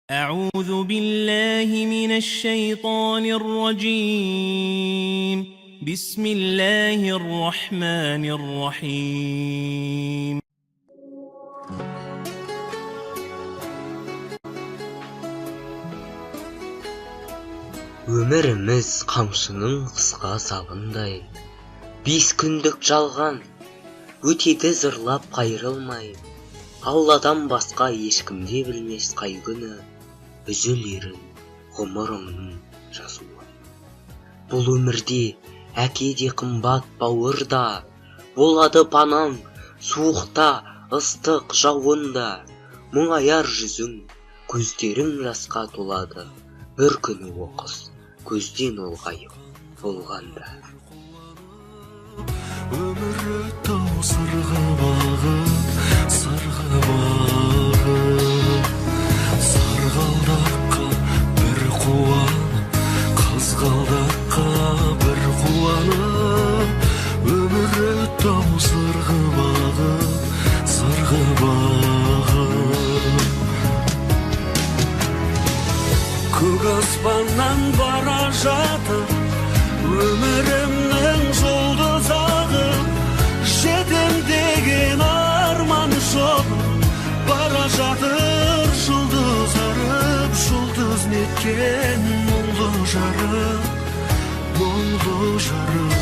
أعوذ بالله من الشيطان الرجيم. بسم الله الرحمن الرحيم. Өміріміз қамшының қысқа сабындай, 5 күндік жалған, өтеді зырлап қайрылмай. Алладан басқа ешкімде білмес қай күні үзілерін ғұмырыңның жазуы. Бұл өмірде әке де қымбат, бауыр да, болады панаң суықта, ыстық жауында. Мұңаяр жүзің, көздерің жасқа толады, бір күні оқыс көзден ұлғайып болғанда. Өмірі тау сырғы бағы, сарғалдаққа бір қуанып, қызғалдаққа бір қуанып. Өмірі тау сырғы бағы, көк аспаннан бара жатыр өмірімнің жұлдыз ағып, жетем деген арман жолы бара жатыр жұлдыз арып, жұлдыз неткен мұңлы жарық, мұңлы жарық.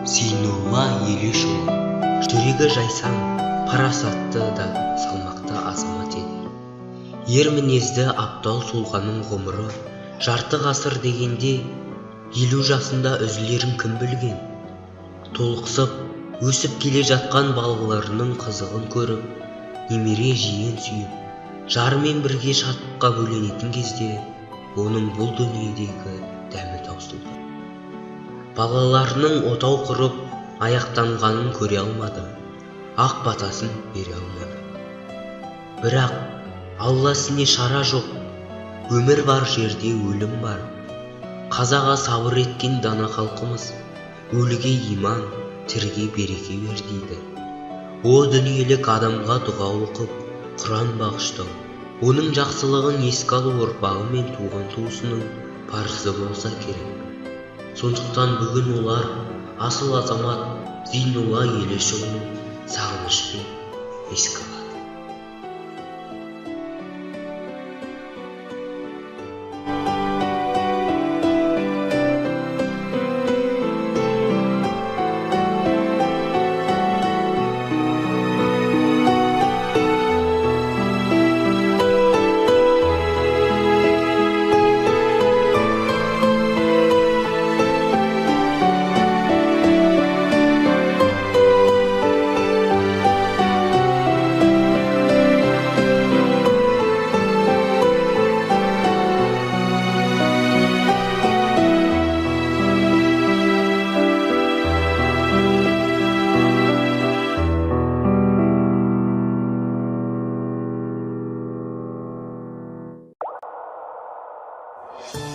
Зейнолла Елешұлы жүрегі жайсаң, парасатты да салмақты азамат еді. Ер мінезді Абдал Сұлғаның ғұмыры жарты ғасыр дегенде 50 жасында үзілерін кім білген? Толықсып өсіп келе жатқан балаларының қызығын көріп, немере жиен сүйіп, жарымен бірге шаттыққа бөленетін кезде оның бұл дүниедегі дәмі таусылды. Балаларының отау құрып аяқтанғанын көре алмады, ақ батасын бере алмады. Бірақ Алла ісіне шара жоқ, өмір бар жерде өлім бар. Қазаға сабыр еткен дана халқымыз өліге иман, тіріге береке бер дейді. О дүниелік адамға дұға оқып, Құран бағыштау, оның жақсылығын еске алу ұрпағы мен туған туысының парызы болса керек. Сондықтан бүгін олар асыл азамат Зейнолла Елешұлын сағынышпен еске алады.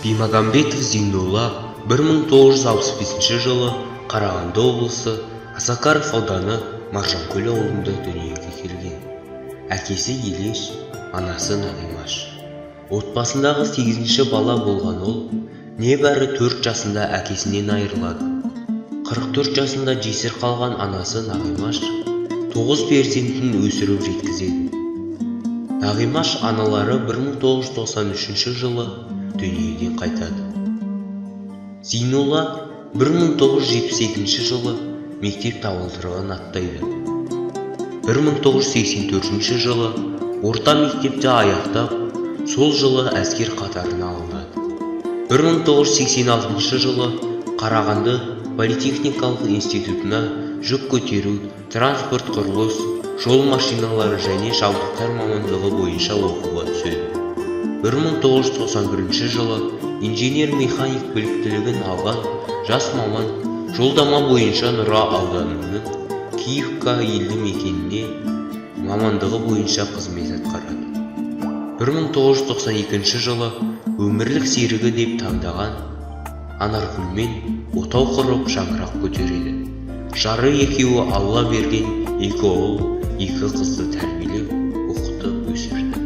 Бимағамбетов Зейнолла 1965 жылы Қарағанды облысы Осакаров ауданы Маржанкөл ауылында дүниеге келген. Әкесі Елеш, анасы Нағимаш. Отбасындағы 8-ші бала болған ол, небәрі 4 жасында әкесінен айырылады. 44 жасында жесір қалған анасы Нағимаш 9 перзентін өсіріп жеткізеді. Нағимаш аналары 1993 жылы дүниеден қайтады. Зейнолла 1972 жылы мектеп табалдырығын аттайды. 1984 жылы орта мектепті аяқтап, сол жылы әскер қатарына алынады. 1986 жылы Қарағанды политехникалық институтына жүк көтеру, транспорт құрылыс, жол машиналары және жабдықтар мамандығы бойынша оқуға түседі. 1991 жылы инженер-механик біліктілігін алған жас маман жолдама бойынша Нұра ауданының Киевка елді мекеніне мамандығы бойынша қызмет атқарады. 1992 жылы өмірлік серігі деп таңдаған Анаргүлмен отау құрып шаңырақ көтереді. Жары екеуі Алла берген екі ұл, екі қызды тәрбиелеп, оқытып өсірді.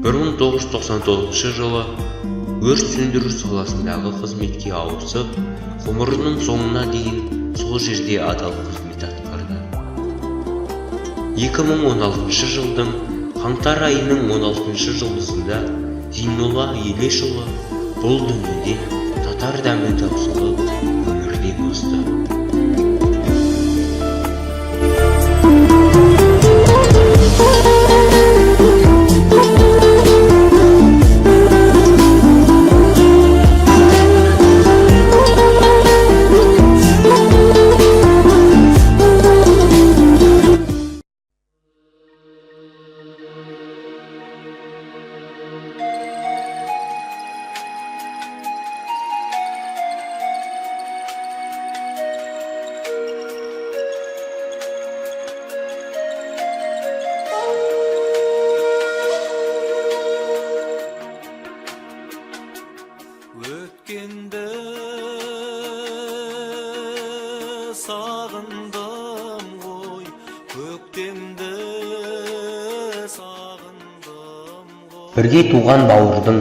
1999 жылы өрт сөндіру саласындағы қызметке ауысып, ғұмырының соңына дейін сол жерде адал қызмет атқарды. 2016 жылдың қаңтар айының 16 жұлдызында Зейнолла Елешұлы бұл дүниеден татар дәмі таусылып өмірден озды. Өткенді сағындым ғой, көктемді сағындым ғой. Бірге туған бауырдың,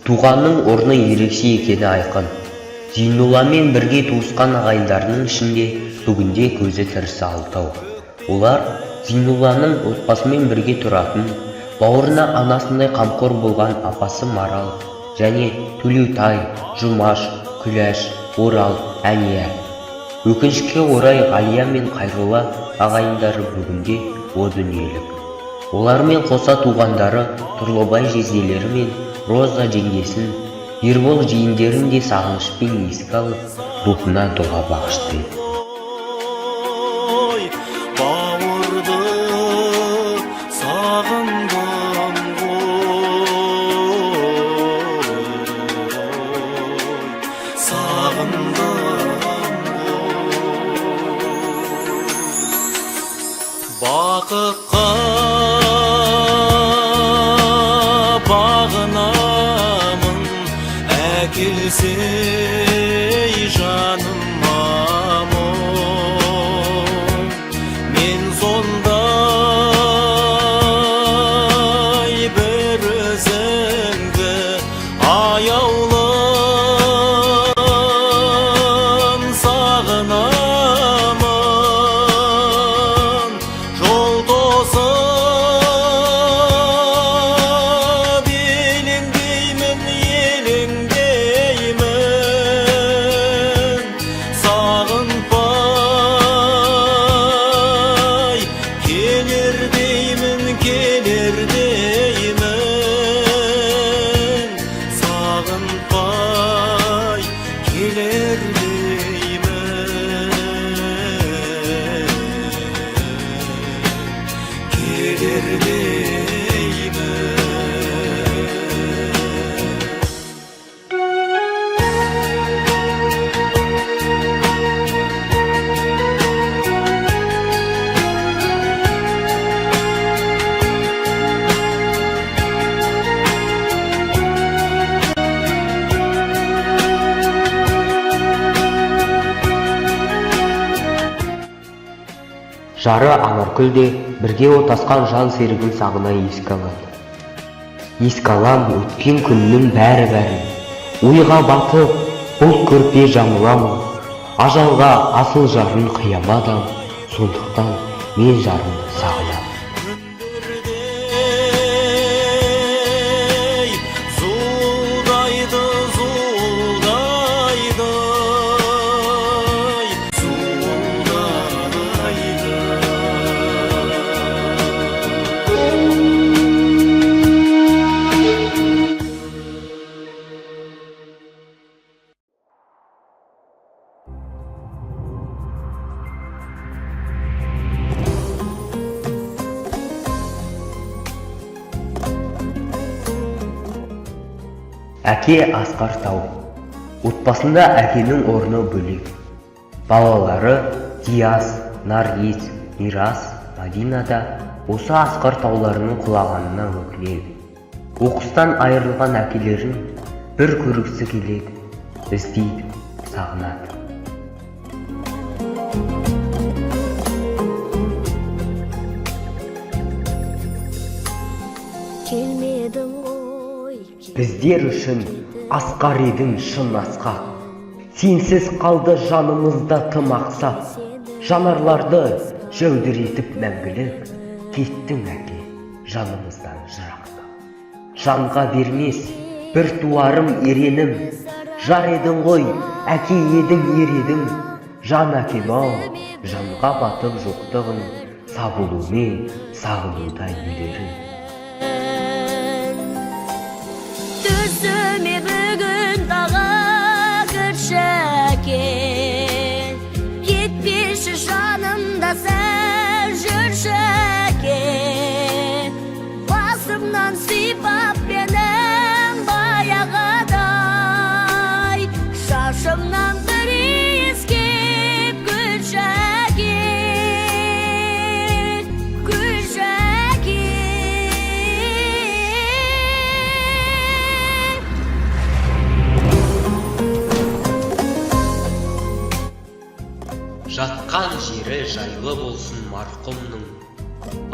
туғанның орны ерекше екені айқын. Зейнолламен бірге туысқан ағайындарының ішінде бүгінде көзі тірісі алтау. Олар Зейнолланың отбасымен бірге тұратын, бауырына анасындай қамқор болған апасы Марал және Төлеутай, Жұмаш, Күләш, Орал, Әния. Өкінішке орай Ғалия мен Қайролла ағайындары бүгінде о дүниелік. Олармен қоса туғандары Тұрлыбай жезделері мен Роза жеңгесін, Ербол жиендерін де сағынышпен еске алып, рухына дұға бағыштайды. Бауырды сағындым ғой, сағындым ғой. Бақытқа бағынамын, әкелсей жаныма мұң. Мен сондай бір өзіңді аяулым сағынамын. Жол тосып елеңдеймін, елеңдеймін. Сағынбай келер деймін, келер деймін. Сағынбай келер деймін, келер деймін. Жары Анаркүл де бірге отасқан жан серігін сағына еске алады. Еске алам өткен күннің бәрі-бәрін, ойға батып, бұлт көрпе жамыламын. Ажалға асыл жарын қиямадам, сондықтан мен жарымды сағынам. Күндердей зуылдайды, зуылдайды, зуылдайды. Әке Асқар Тау. Отбасында әкенің орны бөлек. Балалары Диас, Наргиз, Мирас, Мадинада осы Асқар тауларының құлағанына өкінеді. Оқыстан айырылған әкелерін бір көргісі келеді, іздейді, сағынады. біздер үшін асқар едің шын асқақ. Сенсіз қалды жанымызда тым ақсап, жанарларды жәудіретіп мәңгілік, кеттің әке жанымыздан жырақта. Жанға бермес бір туарым еренім, жар едің ғой, әке едің ер едің. Жан әкем ау, жанға батып жоқтығын, сабылуме сағынуда елерің. Түсіме бүгін тағы кіршәкен, кетпеші жанымда сәл жүршәкен. Басымнан сипап менің баяғыдай, шашымнан бір иіскеп гүлшәкен, гүлшәкен. Жатқан жері жайлы болсын марқұмның,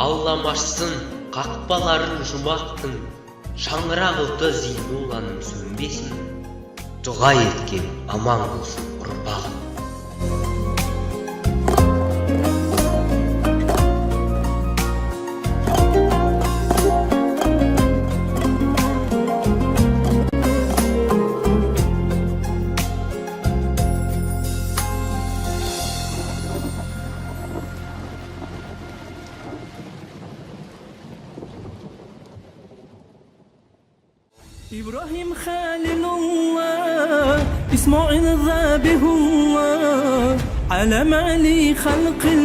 ауламашсын қақпаларын жұмақтың. Шаңырақ оты Зейнулланың сөнбесін, дұға еткен аман болсын ұрпағым. إبراهيم خليل الله، إسماعيل ذابح الله، على معلي خلق الله.